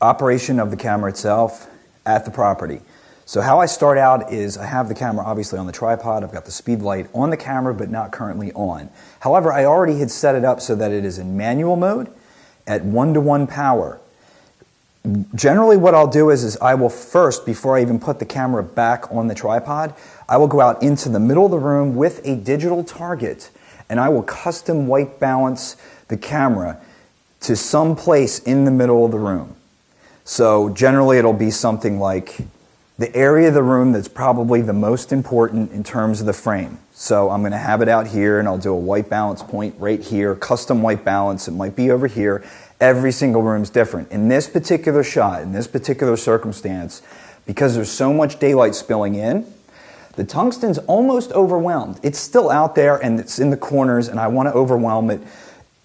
operation of the camera itself at the property. So how I start out is I have the camera obviously on the tripod. I've got the speed light on the camera but not currently on. However, I already had set it up so that it is in manual mode at 1:1 power. Generally what I'll do is I will first, before I even put the camera back on the tripod, I will go out into the middle of the room with a digital target and I will custom white balance the camera to some place in the middle of the room. So generally it'll be something like the area of the room that's probably the most important in terms of the frame. So I'm going to have it out here and I'll do a white balance point right here, custom white balance. It might be over here. Every single room's different. In this particular shot, in this particular circumstance, because there's so much daylight spilling in, the tungsten's almost overwhelmed. It's still out there and it's in the corners and I want to overwhelm it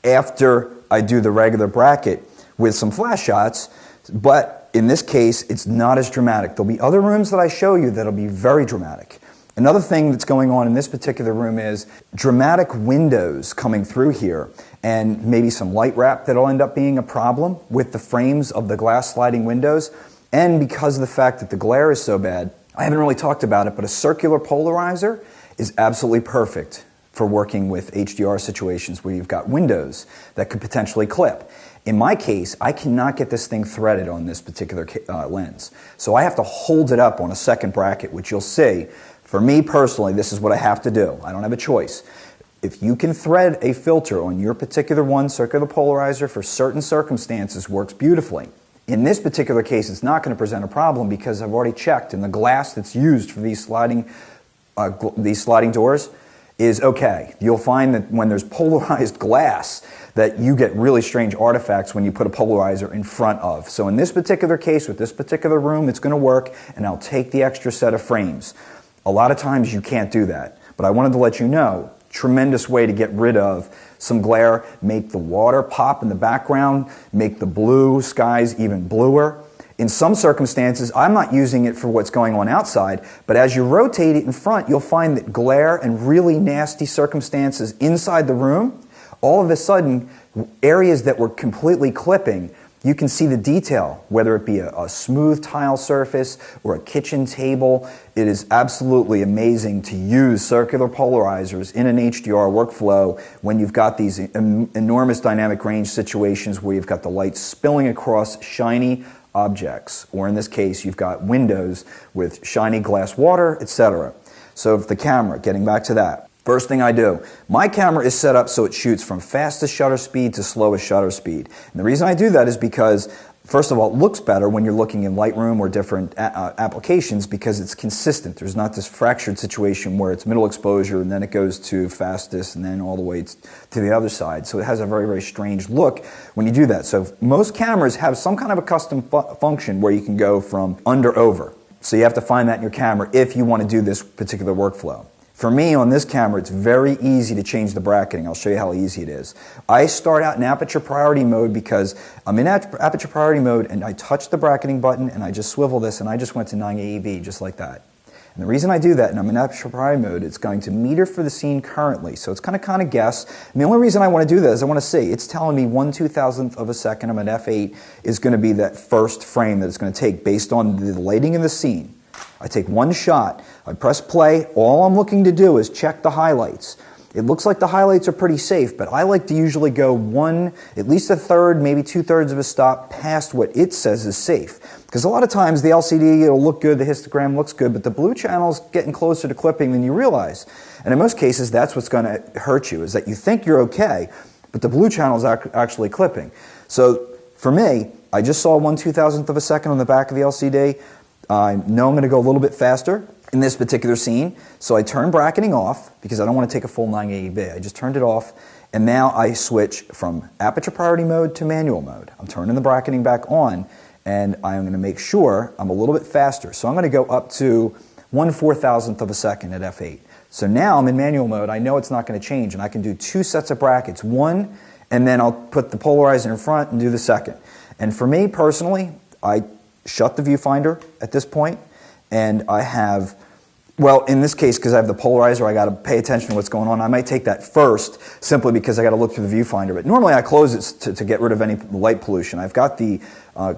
after I do the regular bracket with some flash shots, but in this case, it's not as dramatic. There'll be other rooms that I show you that'll be very dramatic. Another thing that's going on in this particular room is dramatic windows coming through here and maybe some light wrap that'll end up being a problem with the frames of the glass sliding windows. And because of the fact that the glare is so bad, I haven't really talked about it, but a circular polarizer is absolutely perfect for working with HDR situations where you've got windows that could potentially clip. In my case, I cannot get this thing threaded on this particular lens. So I have to hold it up on a second bracket, which you'll see. For me personally, this is what I have to do. I don't have a choice. If you can thread a filter on your particular one, circular polarizer for certain circumstances works beautifully. In this particular case, it's not going to present a problem because I've already checked, and the glass that's used for these sliding doors is okay. You'll find that when there's polarized glass that you get really strange artifacts when you put a polarizer in front of. So in this particular case, with this particular room, it's going to work, and I'll take the extra set of frames. A lot of times you can't do that, but I wanted to let you know, tremendous way to get rid of some glare, make the water pop in the background, make the blue skies even bluer. In some circumstances, I'm not using it for what's going on outside, but as you rotate it in front, you'll find that glare and really nasty circumstances inside the room, all of a sudden, areas that were completely clipping, you can see the detail, whether it be a smooth tile surface or a kitchen table. It is absolutely amazing to use circular polarizers in an HDR workflow when you've got these enormous dynamic range situations where you've got the light spilling across shiny objects, or in this case, you've got windows with shiny glass water, etc. So if the camera, getting back to that, first thing I do, my camera is set up so it shoots from fastest shutter speed to slowest shutter speed. And the reason I do that is because, first of all, it looks better when you're looking in Lightroom or different applications because it's consistent. There's not this fractured situation where it's middle exposure and then it goes to fastest and then all the way to the other side. So it has a very, very strange look when you do that. So most cameras have some kind of a custom function where you can go from under over. So you have to find that in your camera if you want to do this particular workflow. For me, on this camera, it's very easy to change the bracketing. I'll show you how easy it is. I start out in aperture priority mode because I'm in aperture priority mode and I touch the bracketing button and I just swivel this and I just went to 9 AEB just like that. And the reason I do that and I'm in aperture priority mode, it's going to meter for the scene currently. So it's kind of guess. And the only reason I want to do that is I want to see. It's telling me 1/2000th of a second. I'm at f8 is going to be that first frame that it's going to take based on the lighting in the scene. I take one shot, I press play, all I'm looking to do is check the highlights. It looks like the highlights are pretty safe, but I like to usually go at least a third, maybe 2/3 of a stop past what it says is safe. Because a lot of times the LCD, it'll look good, the histogram looks good, but the blue channel's getting closer to clipping than you realize. And in most cases, that's what's going to hurt you, is that you think you're okay, but the blue channel's actually clipping. So for me, I just saw 1/2000th of a second on the back of the LCD. I know I'm going to go a little bit faster in this particular scene, so I turn bracketing off because I don't want to take a full 9 AEB. I just turned it off, and now I switch from aperture priority mode to manual mode. I'm turning the bracketing back on, and I'm going to make sure I'm a little bit faster. So I'm going to go up to 1/4000th of a second at f8. So now I'm in manual mode. I know it's not going to change, and I can do 2 sets of brackets. One, and then I'll put the polarizer in front and do the second. And for me personally, I shut the viewfinder at this point, and I have Well, in this case, because I have the polarizer, I got to pay attention to what's going on. I might take that first, simply because I got to look through the viewfinder. But normally I close it to get rid of any light pollution. I've got the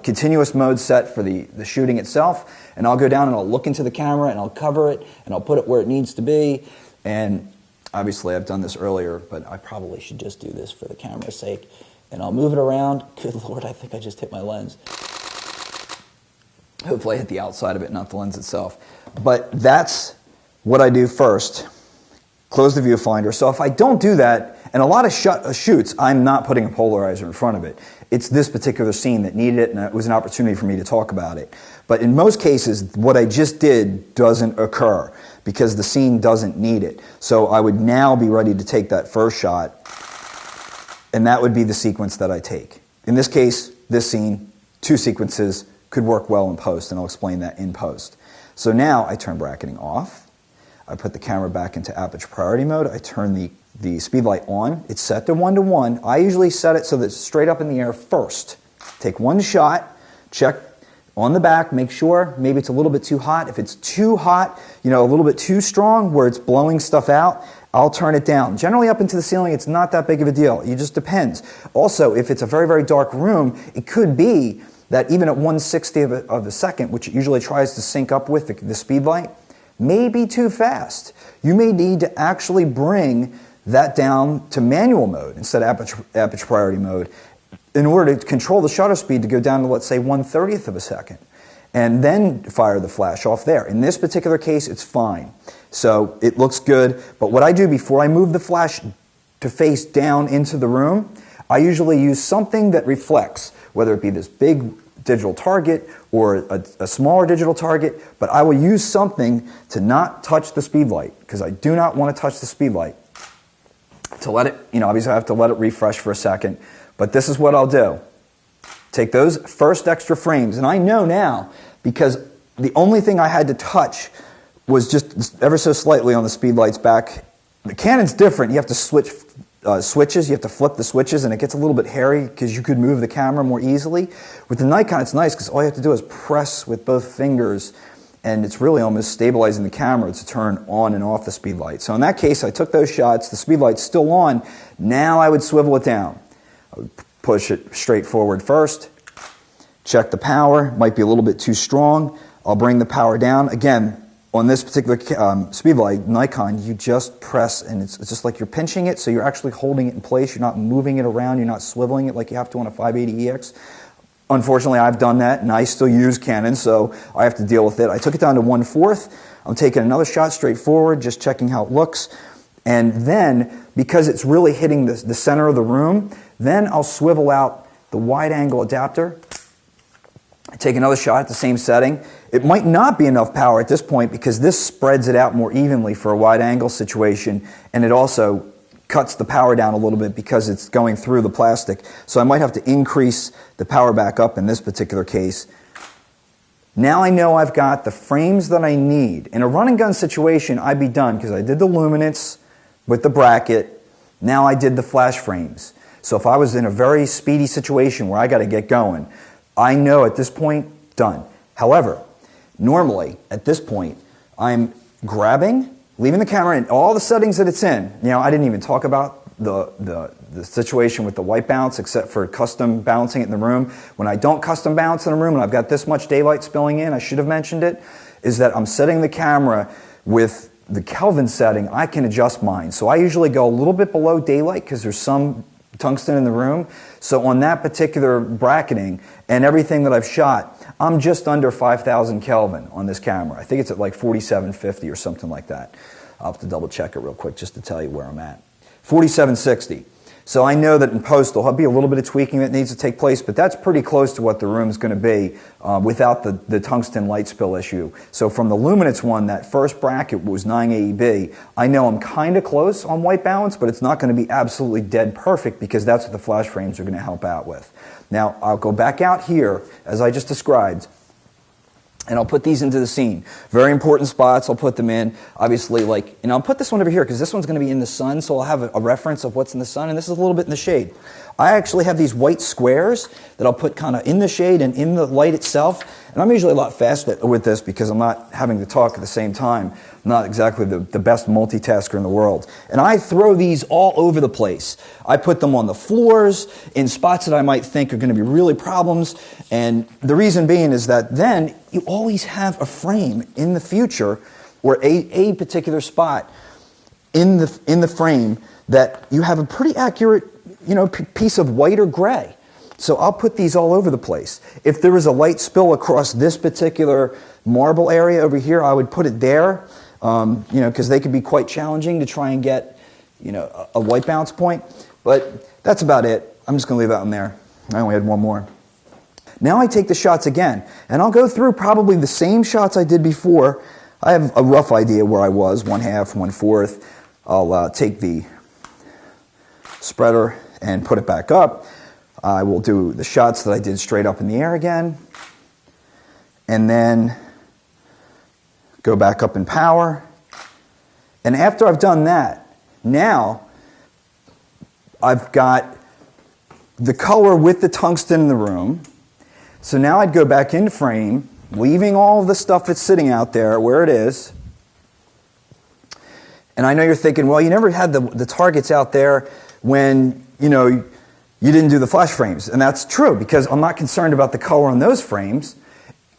continuous mode set for the shooting itself, and I'll go down and I'll look into the camera and I'll cover it and I'll put it where it needs to be. And obviously I've done this earlier, but I probably should just do this for the camera's sake. And I'll move it around. Good Lord, I think I just hit my lens. Hopefully I hit the outside of it, not the lens itself. But that's what I do first. Close the viewfinder. So if I don't do that, and a lot of shoots, I'm not putting a polarizer in front of it. It's this particular scene that needed it, and it was an opportunity for me to talk about it. But in most cases, what I just did doesn't occur because the scene doesn't need it. So I would now be ready to take that first shot, and that would be the sequence that I take. In this case, this scene, 2 sequences could work well in post, and I'll explain that in post. So now I turn bracketing off. I put the camera back into aperture priority mode. I turn the speed light on. It's set to 1:1. I usually set it so that it's straight up in the air first. Take one shot, check on the back, make sure maybe it's a little bit too hot. If it's too hot, a little bit too strong where it's blowing stuff out, I'll turn it down. Generally up into the ceiling, it's not that big of a deal. It just depends. Also, if it's a very, very dark room, it could be that even at 1/60 of a second, which it usually tries to sync up with the speed light, may be too fast. You may need to actually bring that down to manual mode instead of aperture priority mode in order to control the shutter speed to go down to, let's say, 1/30 of a second, and then fire the flash off there. In this particular case, it's fine. So it looks good, but what I do before I move the flash to face down into the room, I usually use something that reflects, whether it be this big digital target or a smaller digital target, but I will use something to not touch the speed light, because I do not want to touch the speed light. To let it, obviously I have to let it refresh for a second, but this is what I'll do. Take those first extra frames, and I know now, because the only thing I had to touch was just ever so slightly on the speed light's back. The Canon's different. You have to switch switches. You have to flip the switches, and it gets a little bit hairy because you could move the camera more easily. With the Nikon, it's nice because all you have to do is press with both fingers, and it's really almost stabilizing the camera to turn on and off the speed light. So in that case, I took those shots. The speed light's still on. Now I would swivel it down. I would push it straight forward first. Check the power. Might be a little bit too strong. I'll bring the power down. Again, on this particular speed light, Nikon, you just press, and it's just like you're pinching it, so you're actually holding it in place. You're not moving it around. You're not swiveling it like you have to on a 580EX. Unfortunately, I've done that, and I still use Canon, so I have to deal with it. I took it down to 1/4. I'm taking another shot straight forward, just checking how it looks. And then, because it's really hitting the center of the room, then I'll swivel out the wide-angle adapter. I take another shot at the same setting. It might not be enough power at this point because this spreads it out more evenly for a wide-angle situation, and it also cuts the power down a little bit because it's going through the plastic. So I might have to increase the power back up in this particular case. Now I know I've got the frames that I need. In a run and gun situation, I'd be done because I did the luminance with the bracket. Now I did the flash frames. So if I was in a very speedy situation where I got to get going, I know at this point, done. However, normally at this point, I'm grabbing, leaving the camera in all the settings that it's in. I didn't even talk about the situation with the white balance except for custom balancing it in the room. When I don't custom balance in a room and I've got this much daylight spilling in, I should have mentioned it, is that I'm setting the camera with the Kelvin setting. I can adjust mine. So I usually go a little bit below daylight because there's some tungsten in the room. So on that particular bracketing and everything that I've shot, I'm just under 5,000 Kelvin on this camera. I think it's at like 4750 or something like that. I'll have to double check it real quick just to tell you where I'm at. 4760. So I know that in post there'll be a little bit of tweaking that needs to take place, but that's pretty close to what the room's going to be without the tungsten light spill issue. So from the luminance one, that first bracket was 980B. I know I'm kind of close on white balance, but it's not going to be absolutely dead perfect because that's what the flash frames are going to help out with. Now I'll go back out here, as I just described, and I'll put these into the scene. Very important spots, I'll put them in. Obviously, and I'll put this one over here because this one's going to be in the sun, so I'll have a reference of what's in the sun, and this is a little bit in the shade. I actually have these white squares that I'll put kind of in the shade and in the light itself, And I'm usually a lot faster with this because I'm not having to talk at the same time. I'm not exactly the best multitasker in the world. And I throw these all over the place. I put them on the floors, in spots that I might think are going to be really problems. And the reason being is that then you always have a frame in the future or a particular spot in the frame that you have a pretty accurate, piece of white or gray. So I'll put these all over the place. If there was a light spill across this particular marble area over here, I would put it there, because they could be quite challenging to try and get, a white balance point. But that's about it. I'm just going to leave that in there. I only had one more. Now I take the shots again, and I'll go through probably the same shots I did before. I have a rough idea where I was, 1/2, 1/4. I'll take the spreader and put it back up. I will do the shots that I did straight up in the air again, and then go back up in power. And after I've done that, now I've got the color with the tungsten in the room. So now I'd go back in frame, leaving all of the stuff that's sitting out there where it is. And I know you're thinking, well, you never had the targets out there when, you didn't do the flash frames. And that's true, because I'm not concerned about the color on those frames.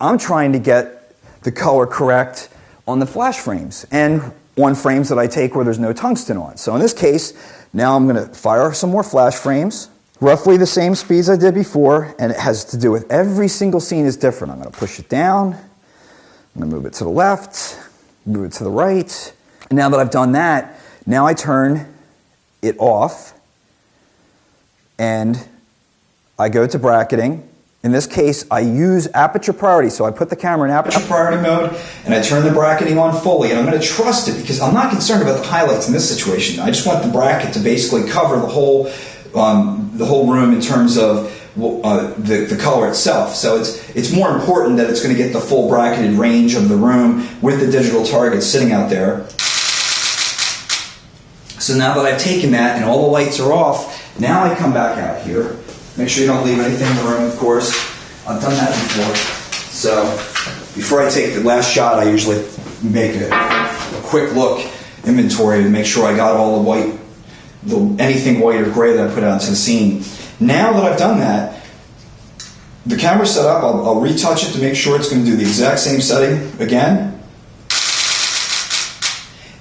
I'm trying to get the color correct on the flash frames and on frames that I take where there's no tungsten on. So in this case, now I'm going to fire some more flash frames, roughly the same speeds I did before, and it has to do with every single scene is different. I'm going to push it down, I'm going to move it to the left, move it to the right. And now that I've done that, now I turn it off, and I go to bracketing. In this case, I use aperture priority. So I put the camera in aperture priority mode, and I turn the bracketing on fully. And I'm going to trust it because I'm not concerned about the highlights in this situation. I just want the bracket to basically cover the whole room in terms of the color itself. So it's more important that it's going to get the full bracketed range of the room with the digital target sitting out there. So now that I've taken that and all the lights are off, now I come back out here. Make sure you don't leave anything in the room, of course. I've done that before. So before I take the last shot, I usually make a quick look inventory to make sure I got all the white, anything white or gray that I put out into the scene. Now that I've done that, the camera's set up. I'll retouch it to make sure it's going to do the exact same setting again.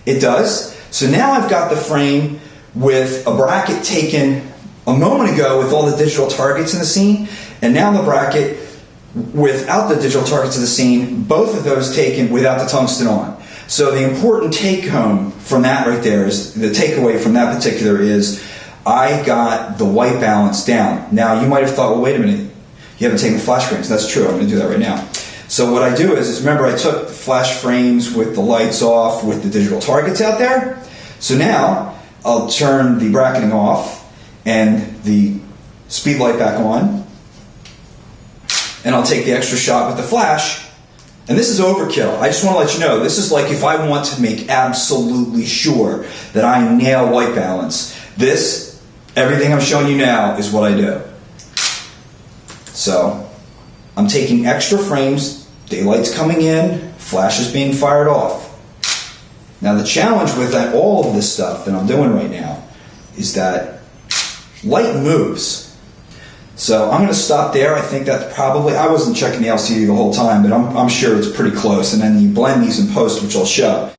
It does. So now I've got the frame with a bracket taken a moment ago with all the digital targets in the scene, and now the bracket without the digital targets in the scene, both of those taken without the tungsten on. So the important take home from that right there is, the takeaway from that particular is, I got the white balance down. Now you might have thought, well, wait a minute, you haven't taken the flash frames. That's true, I'm going to do that right now. So what I do is remember I took the flash frames with the lights off with the digital targets out there. So now I'll turn the bracketing off and the speed light back on, and I'll take the extra shot with the flash. And this is overkill. I just want to let you know, this is like if I want to make absolutely sure that I nail white balance. This, everything I'm showing you now, is what I do. So I'm taking extra frames, daylight's coming in, flash is being fired off. Now the challenge with all of this stuff that I'm doing right now is that light moves. So I'm going to stop there. I think that's probably, I wasn't checking the LCD the whole time, but I'm sure it's pretty close. And then you blend these in post, which I'll show.